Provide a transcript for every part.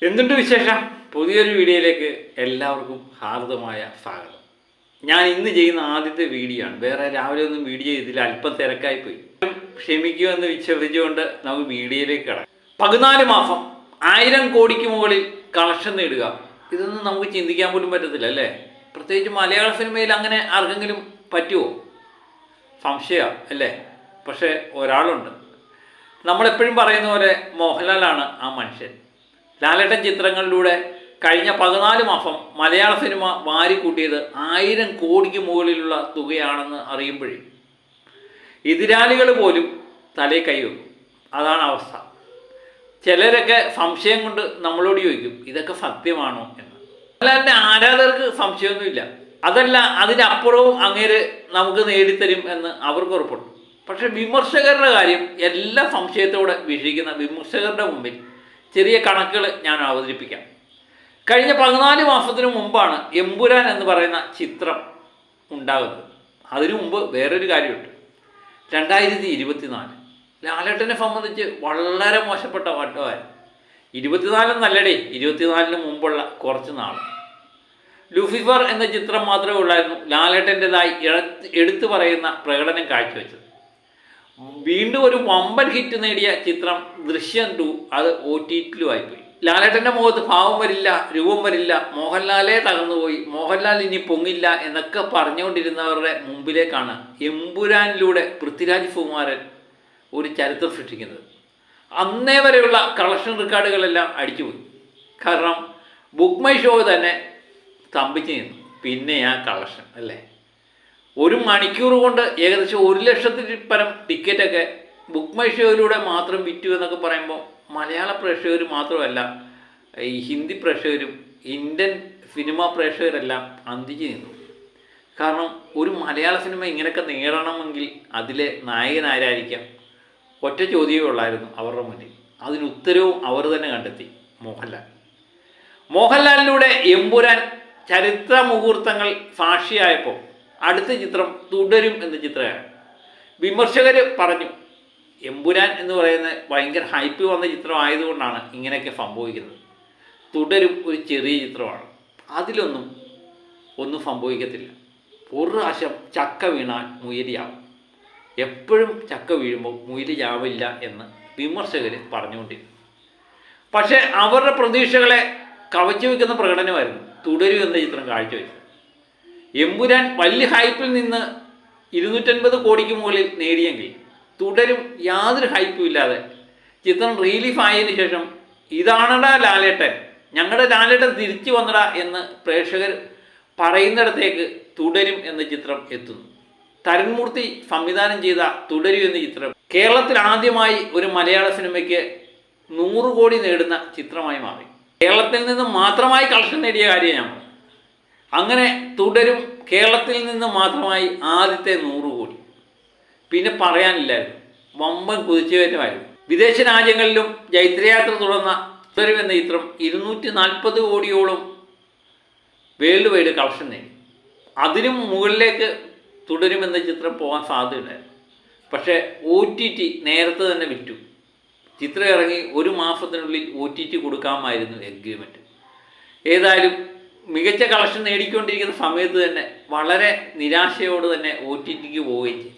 എന്തുണ്ട് വിശേഷം? പുതിയൊരു വീഡിയോയിലേക്ക് എല്ലാവർക്കും ഹാർദമായ സ്വാഗതം. ഞാൻ ഇന്ന് ചെയ്യുന്ന ആദ്യത്തെ വീഡിയോ ആണ്. വേറെ രാവിലെ ഒന്നും വീഡിയോ ചെയ്തില്ല, അല്പം തിരക്കായി പോയി. ക്ഷമിക്കുമെന്ന് വിശ്വസിച്ചുകൊണ്ട് നമുക്ക് വീഡിയോയിലേക്ക് കിടക്കാം. 14 മാസം 1000 കോടിക്ക് മുകളിൽ കളക്ഷൻ നേടുക, ഇതൊന്നും നമുക്ക് ചിന്തിക്കാൻ പോലും പറ്റത്തില്ല അല്ലേ? പ്രത്യേകിച്ച് മലയാള സിനിമയിൽ അങ്ങനെ ആർക്കെങ്കിലും പറ്റുമോ? സംശയമാണ് അല്ലേ? പക്ഷേ ഒരാളുണ്ട്. നമ്മളെപ്പോഴും പറയുന്ന പോലെ മോഹൻലാലാണ് ആ മനുഷ്യൻ. ലാലേട്ടൻ ചിത്രങ്ങളിലൂടെ കഴിഞ്ഞ 14 മാസം മലയാള സിനിമ വാരിക്കൂട്ടിയത് 1000 കോടിക്ക് മുകളിലുള്ള തുകയാണെന്ന് അറിയുമ്പോഴേ എതിരാളികൾ പോലും തലേ കൈവെക്കും. അതാണ് അവസ്ഥ. ചിലരൊക്കെ സംശയം കൊണ്ട് നമ്മളോട് ചോദിക്കും, ഇതൊക്കെ സത്യമാണോ എന്ന്. മോഹൻലാലിൻ്റെ ആരാധകർക്ക് സംശയമൊന്നുമില്ല. അതല്ല, അതിനപ്പുറവും അങ്ങേര് നമുക്ക് നേടിത്തരും എന്ന് അവർക്ക് ഉറപ്പുണ്ട്. പക്ഷെ വിമർശകരുടെ കാര്യം എല്ലാ സംശയത്തോടെ വീക്ഷിക്കുന്ന വിമർശകരുടെ മുമ്പിൽ ചെറിയ കണക്കുകൾ ഞാൻ അവതരിപ്പിക്കാം. കഴിഞ്ഞ 14 മാസത്തിന് മുമ്പാണ് എമ്പുരാൻ എന്ന് പറയുന്ന ചിത്രം ഉണ്ടാകുന്നത്. അതിനു മുമ്പ് വേറൊരു കാര്യമുണ്ട്. 2024 ലാലേട്ടനെ സംബന്ധിച്ച് വളരെ മോശപ്പെട്ട വട്ടമായിരുന്നു. 24 നല്ലടേ, 24 മുമ്പുള്ള കുറച്ച് നാൾ. ലൂസിഫർ എന്ന ചിത്രം മാത്രമേ ഉള്ളായിരുന്നു ലാലേട്ടൻ്റെതായി എടുത്തു പറയുന്ന പ്രകടനം കാഴ്ചവെച്ചത്. വീണ്ടും ഒരു വമ്പൻ ഹിറ്റ് നേടിയ ചിത്രം ദൃശ്യം 2 അത് OTT ആയിപ്പോയി. ലാലേട്ടൻ്റെ മുഖത്ത് ഭാവം വരില്ല, രൂപം വരില്ല, മോഹൻലാലേ തകർന്നുപോയി, മോഹൻലാൽ ഇനി പൊങ്ങില്ല എന്നൊക്കെ പറഞ്ഞുകൊണ്ടിരുന്നവരുടെ മുമ്പിലേക്കാണ് എമ്പുരാനിലൂടെ പൃഥ്വിരാജ് സുകുമാരൻ ഒരു ചരിത്രം സൃഷ്ടിക്കുന്നത്. അന്നേ വരെയുള്ള കളക്ഷൻ റെക്കോർഡുകളെല്ലാം അടിച്ചുപോയി. കാരണം ബുക്ക് മൈ ഷോ തന്നെ സ്തംഭിച്ച് നിന്നു. പിന്നെ ആ കളക്ഷൻ അല്ലേ, ഒരു മണിക്കൂർ കൊണ്ട് ഏകദേശം 1 ലക്ഷത്തിൽ പരം ടിക്കറ്റൊക്കെ ബുക്ക് മൈ ഷോയിലൂടെ മാത്രം വിറ്റു എന്നൊക്കെ പറയുമ്പോൾ മലയാള പ്രേക്ഷകർ മാത്രമല്ല, ഈ ഹിന്ദി പ്രേക്ഷകരും ഇന്ത്യൻ സിനിമ പ്രേക്ഷകരെല്ലാം അന്തിച്ച് നിന്നു. കാരണം ഒരു മലയാള സിനിമ ഇങ്ങനെയൊക്കെ നേടണമെങ്കിൽ അതിലെ നായകനാരായിരിക്കാം? ഒറ്റ ചോദ്യമേ ഉള്ളായിരുന്നു അവരുടെ മുന്നിൽ. അതിനുത്തരവും അവർ തന്നെ കണ്ടെത്തി, മോഹൻലാൽ. മോഹൻലാലിലൂടെ എമ്പുരാൻ ചരിത്ര മുഹൂർത്തങ്ങൾ സാക്ഷിയായപ്പോൾ അടുത്ത ചിത്രം തുടരും എന്ന ചിത്രമാണ്. വിമർശകർ പറഞ്ഞു, എമ്പുരാൻ എന്ന് പറയുന്നത് ഭയങ്കര ഹൈപ്പ് വന്ന ചിത്രം ആയതുകൊണ്ടാണ് ഇങ്ങനെയൊക്കെ സംഭവിക്കുന്നത്. തുടരും ഒരു ചെറിയ ചിത്രമാണ്, ഒന്നും സംഭവിക്കത്തില്ല. ഒരു പ്രാവശ്യം ചക്ക വീണാൽ മുയലിയാവും. എപ്പോഴും ചക്ക വീഴുമ്പോൾ മുയലിയാവില്ല എന്ന് വിമർശകർ പറഞ്ഞുകൊണ്ടിരുന്നു. പക്ഷേ അവരുടെ പ്രതീക്ഷകളെ കവച്ചു വയ്ക്കുന്ന പ്രകടനമായിരുന്നു തുടരും എന്ന ചിത്രം കാഴ്ചവെച്ചത്. എമ്പുരാൻ വലിയ ഹൈപ്പിൽ നിന്ന് 250 കോടിക്ക് മുകളിൽ നേടിയെങ്കിൽ തുടരും യാതൊരു ഹൈപ്പും ഇല്ലാതെ ചിത്രം റിലീഫ് ആയതിനു ശേഷം ഇതാണടാ ലാലേട്ടൻ, ഞങ്ങളുടെ ലാലേട്ടൻ തിരിച്ചു വന്നടാ എന്ന് പ്രേക്ഷകർ പറയുന്നിടത്തേക്ക് തുടരും എന്ന ചിത്രം എത്തുന്നു. തരുൺമൂർത്തി സംവിധാനം ചെയ്ത തുടരും എന്ന ചിത്രം കേരളത്തിൽ ആദ്യമായി ഒരു മലയാള സിനിമയ്ക്ക് 100 കോടി നേടുന്ന ചിത്രമായി മാറി. കേരളത്തിൽ നിന്ന് മാത്രമായി കളക്ഷൻ നേടിയ കാര്യം ഞാൻ പറഞ്ഞു. അങ്ങനെ തുടരും കേരളത്തിൽ നിന്ന് മാത്രമായി ആദ്യത്തെ 100 കോടി. പിന്നെ പറയാനില്ലായിരുന്നു, വമ്പൻ കുതിച്ചുകയറ്റമായിരുന്നു. വിദേശ രാജ്യങ്ങളിലും ജൈത്രയാത്ര തുടർന്ന തുടരും എന്ന ചിത്രം 240 കോടിയോളം വേൾഡ് വൈഡ് കളക്ഷൻ നേടി. അതിനും മുകളിലേക്ക് തുടരുമെന്ന ചിത്രം പോകാൻ സാധ്യതയുണ്ടായിരുന്നു. പക്ഷേ OTT നേരത്തെ തന്നെ വിറ്റു. ചിത്രം ഇറങ്ങി 1 മാസത്തിനുള്ളിൽ OTT കൊടുക്കാമായിരുന്നു എഗ്രിമെൻറ്റ്. ഏതായാലും മികച്ച കളക്ഷൻ നേടിക്കൊണ്ടിരിക്കുന്ന സമയത്ത് തന്നെ വളരെ നിരാശയോട് തന്നെ OTTക്ക് പോവുകയും ചെയ്തു.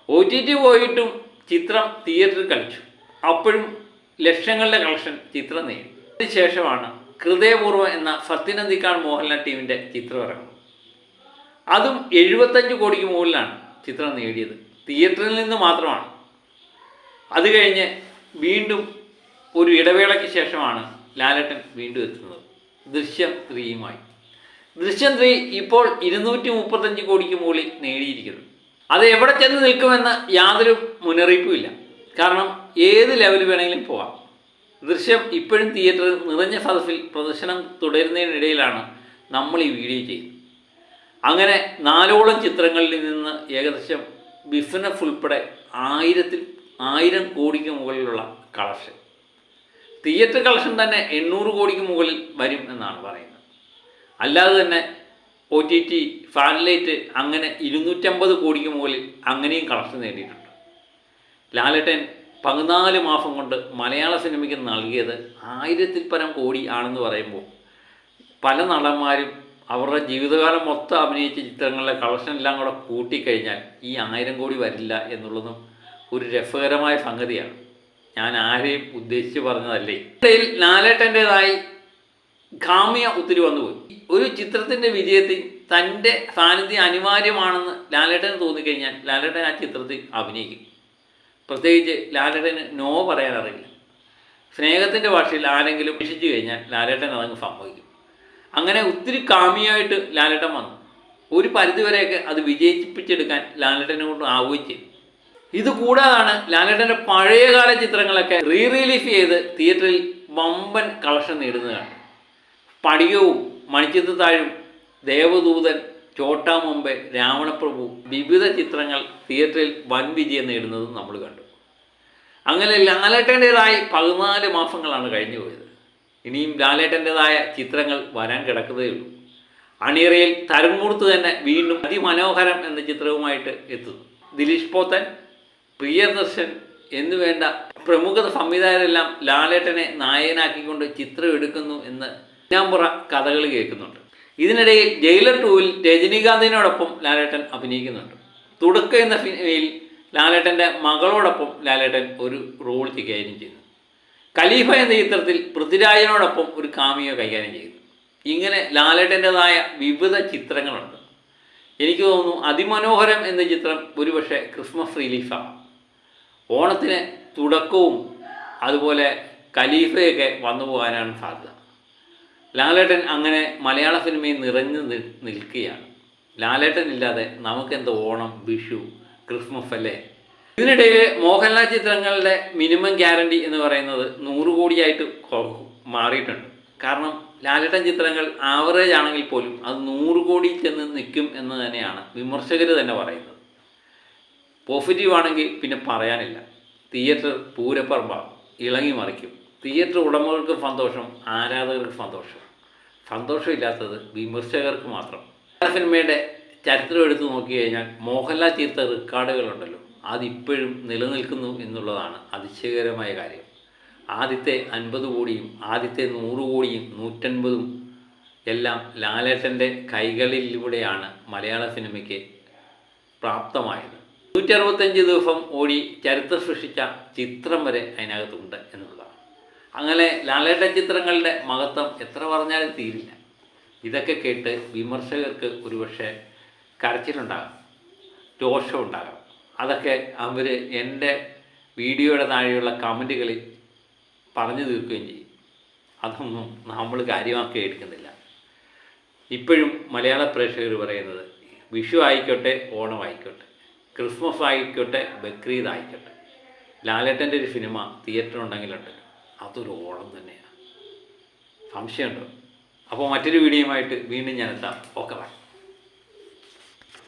OTT പോയിട്ടും ചിത്രം തിയേറ്ററിൽ കളിച്ചു. അപ്പോഴും ലക്ഷങ്ങളുടെ കളക്ഷൻ ചിത്രം നേടി. അതിനുശേഷമാണ് ഹൃദയപൂർവ്വം എന്ന സത്യനന്ദിക്കാട് മോഹൻലാൽ ടീമിൻ്റെ ചിത്രം ഇറങ്ങുന്നത്. അതും 75 കോടിക്ക് മുകളിലാണ് ചിത്രം നേടിയത്, തിയേറ്ററിൽ നിന്ന് മാത്രമാണ്. അത് കഴിഞ്ഞ് വീണ്ടും ഒരു ഇടവേളയ്ക്ക് ശേഷമാണ് ലാലേട്ടൻ വീണ്ടും എത്തുന്നത് ദൃശ്യം 3യുമായി. ദൃശ്യം 3 ഇപ്പോൾ 235 കോടിക്ക് മുകളിൽ നേടിയിരിക്കുന്നു. അത് എവിടെ ചെന്ന് നിൽക്കുമെന്ന് യാതൊരു മുന്നറിയിപ്പുമില്ല. കാരണം ഏത് ലെവൽ വേണമെങ്കിലും പോകാം. ദൃശ്യം ഇപ്പോഴും തിയേറ്ററിൽ നിറഞ്ഞ സദസ്സിൽ പ്രദർശനം തുടരുന്നതിനിടയിലാണ് നമ്മൾ ഈ വീഡിയോ ചെയ്യുന്നത്. അങ്ങനെ 4ഓളം ചിത്രങ്ങളിൽ നിന്ന് ഏകദേശം ബിസിനസ് ഉൾപ്പെടെ 1000 കോടിക്ക് മുകളിലുള്ള കളക്ഷൻ. തിയേറ്റർ കളക്ഷൻ തന്നെ 800 കോടിക്ക് മുകളിൽ വരും എന്നാണ് പറയുന്നത്. അല്ലാതെ തന്നെ OTT, സാറ്റലൈറ്റ് അങ്ങനെ 250 കോടിക്ക് മുകളിൽ അങ്ങനെയും കളക്ഷൻ നേടിയിട്ടുണ്ട്. ലാലേട്ടൻ 14 മാസം കൊണ്ട് മലയാള സിനിമയ്ക്ക് നൽകിയത് 1000-ൽ പരം കോടി ആണെന്ന് പറയുമ്പോൾ പല നടന്മാരും അവരുടെ ജീവിതകാലം മൊത്തം അഭിനയിച്ച ചിത്രങ്ങളിലെ കളക്ഷൻ എല്ലാം കൂടെ കൂട്ടിക്കഴിഞ്ഞാൽ ഈ 1000 കോടി വരില്ല എന്നുള്ളതും ഒരു രസകരമായ സംഗതിയാണ്. ഞാൻ ആരെയും ഉദ്ദേശിച്ച് പറഞ്ഞതല്ലേ. ഇടയിൽ ലാലേട്ടൻ്റെതായി ഖാമിയ ഒത്തിരി വന്നുപോയി. ഒരു ചിത്രത്തിൻ്റെ വിജയത്തിൽ തൻ്റെ സാന്നിധ്യം അനിവാര്യമാണെന്ന് ലാലേട്ടന് തോന്നിക്കഴിഞ്ഞാൽ ലാലേട്ടൻ ആ ചിത്രത്തിൽ അഭിനയിക്കും. പ്രത്യേകിച്ച് ലാലേട്ടന് നോ പറയാൻ അറിയില്ല. സ്നേഹത്തിൻ്റെ ഭാഷയിൽ ആരെങ്കിലും രക്ഷിച്ചു കഴിഞ്ഞാൽ ലാലേട്ടൻ അതങ്ങ് സമ്മതിക്കും. അങ്ങനെ ഒത്തിരി കാമിയായിട്ട് ലാലേട്ടൻ വന്നു. ഒരു പരിധിവരെയൊക്കെ അത് വിജയിപ്പിച്ചെടുക്കാൻ ലാലേട്ടനെ കൊണ്ട് ആവുകയും ചെയ്തു. ഇതുകൂടാതാണ് ലാലേട്ടൻ്റെ പഴയകാല ചിത്രങ്ങളൊക്കെ റിലീഫ് ചെയ്ത് തിയേറ്ററിൽ വമ്പൻ കളക്ഷൻ നേടുന്നതാണ്. പടികവും, മണിച്ചിത്രത്താഴും, ദേവദൂതൻ, ചോട്ടാ മുംബൈ, രാവണപ്രഭു, വിവിധ ചിത്രങ്ങൾ തിയേറ്ററിൽ വൻ വിജയം നേടുന്നതും നമ്മൾ കണ്ടു. അങ്ങനെ ലാലേട്ടൻ്റെതായി 14 മാസങ്ങളാണ് കഴിഞ്ഞു പോയത്. ഇനിയും ലാലേട്ടൻ്റെതായ ചിത്രങ്ങൾ വരാൻ കിടക്കുന്നതേ ഉള്ളൂ. അണിയറയിൽ തരംമൂർത്ത് തന്നെ വീണ്ടും അതിമനോഹരം എന്ന ചിത്രവുമായിട്ട് എത്തുന്നു. ദിലീഷ് പോത്തൻ, പ്രിയദർശൻ എന്നുവേണ്ട പ്രമുഖ സംവിധായകരെല്ലാം ലാലേട്ടനെ നായകനാക്കിക്കൊണ്ട് ചിത്രം എടുക്കുന്നു എന്ന് പിന്നാമ്പുറ കഥകൾ കേൾക്കുന്നുണ്ട്. ഇതിനിടയിൽ ജയിലർ 2-ൽ രജനീകാന്തിനോടൊപ്പം ലാലേട്ടൻ അഭിനയിക്കുന്നുണ്ട്. തുടക്കം എന്ന സിനിമയിൽ ലാലേട്ടൻ്റെ മകളോടൊപ്പം ലാലേട്ടൻ ഒരു റോൾ കൈകാര്യം ചെയ്യുന്നു. ഖലീഫ എന്ന ചിത്രത്തിൽ പൃഥ്വിരാജിനോടൊപ്പം ഒരു കാമിയോ കൈകാര്യം ചെയ്യുന്നു. ഇങ്ങനെ ലാലേട്ടൻ്റെതായ വിവിധ ചിത്രങ്ങളുണ്ട്. എനിക്ക് തോന്നുന്നു അതിമനോഹരം എന്ന ചിത്രം ഒരുപക്ഷെ ക്രിസ്മസ് റിലീഫാണ്. ഓണത്തിന് തുടക്കവും അതുപോലെ ഖലീഫയൊക്കെ വന്നു പോകാനാണ് സാധ്യത. ലാലേട്ടൻ അങ്ങനെ മലയാള സിനിമയിൽ നിറഞ്ഞു നിൽക്കുകയാണ്. ലാലേട്ടൻ ഇല്ലാതെ നമുക്കെന്ത് ഓണം, വിഷു, ക്രിസ്മസ് അല്ലേ. ഇതിനിടയിൽ മോഹൻലാൽ ചിത്രങ്ങളുടെ മിനിമം ഗ്യാരണ്ടി എന്ന് പറയുന്നത് 100 കോടിയായിട്ട് മാറിയിട്ടുണ്ട്. കാരണം ലാലേട്ടൻ ചിത്രങ്ങൾ ആവറേജ് ആണെങ്കിൽ പോലും അത് 100 കോടി ചെന്ന് നിൽക്കും എന്ന് തന്നെയാണ് വിമർശകർ തന്നെ പറയുന്നത്. പോസിറ്റീവ് ആണെങ്കിൽ പിന്നെ പറയാനില്ല. തിയേറ്റർ പൂരപ്പറമ്പാകും, ഇളങ്ങി മറിക്കും. തിയേറ്റർ ഉടമകൾക്ക് സന്തോഷം, ആരാധകർക്ക് സന്തോഷം. സന്തോഷമില്ലാത്തത് വിമർശകർക്ക് മാത്രം. സിനിമയുടെ ചരിത്രം എടുത്തു നോക്കി കഴിഞ്ഞാൽ മോഹൻലാൽ തീർത്ത റെക്കോർഡുകളുണ്ടല്ലോ, അതിപ്പോഴും നിലനിൽക്കുന്നു എന്നുള്ളതാണ് അതിശയകരമായ കാര്യം. ആദ്യത്തെ 50 കോടിയും ആദ്യത്തെ 100 കോടിയും 150ഉം എല്ലാം ലാലേട്ടൻ്റെ കൈകളിലൂടെയാണ് മലയാള സിനിമയ്ക്ക് പ്രാപ്തമായത്. 165 ദിവസം ഓടി ചരിത്രം സൃഷ്ടിച്ച ചിത്രം വരെ അതിനകത്തുണ്ട് എന്നുള്ളതാണ്. അങ്ങനെ ലാലേട്ടൻ ചിത്രങ്ങളുടെ മഹത്വം എത്ര പറഞ്ഞാലും തീരില്ല. ഇതൊക്കെ കേട്ട് വിമർശകർക്ക് ഒരുപക്ഷെ കരച്ചിലുണ്ടാകാം, രോഷമുണ്ടാകാം. അതൊക്കെ അവർ എൻ്റെ വീഡിയോയുടെ താഴെയുള്ള കമൻറ്റുകളിൽ പറഞ്ഞു തീർക്കുകയും ചെയ്യും. അതൊന്നും നമ്മൾ കാര്യമാക്കി എടുക്കുന്നില്ല. ഇപ്പോഴും മലയാള പ്രേക്ഷകർ പറയുന്നത് വിഷു ആയിക്കോട്ടെ, ഓണം ആയിക്കോട്ടെ, ക്രിസ്മസ് ആയിക്കോട്ടെ, ബക്രീദ് ആയിക്കോട്ടെ, ലാലേട്ടൻ്റെ ഒരു സിനിമ തിയേറ്ററുണ്ടെങ്കിലുണ്ട്, അതൊരു ഓണം തന്നെയാണ്. സംശയമുണ്ടോ? അപ്പോൾ മറ്റൊരു വീഡിയോയുമായിട്ട് വീണ്ടും ഞാൻ എത്താം. ഓക്കെ.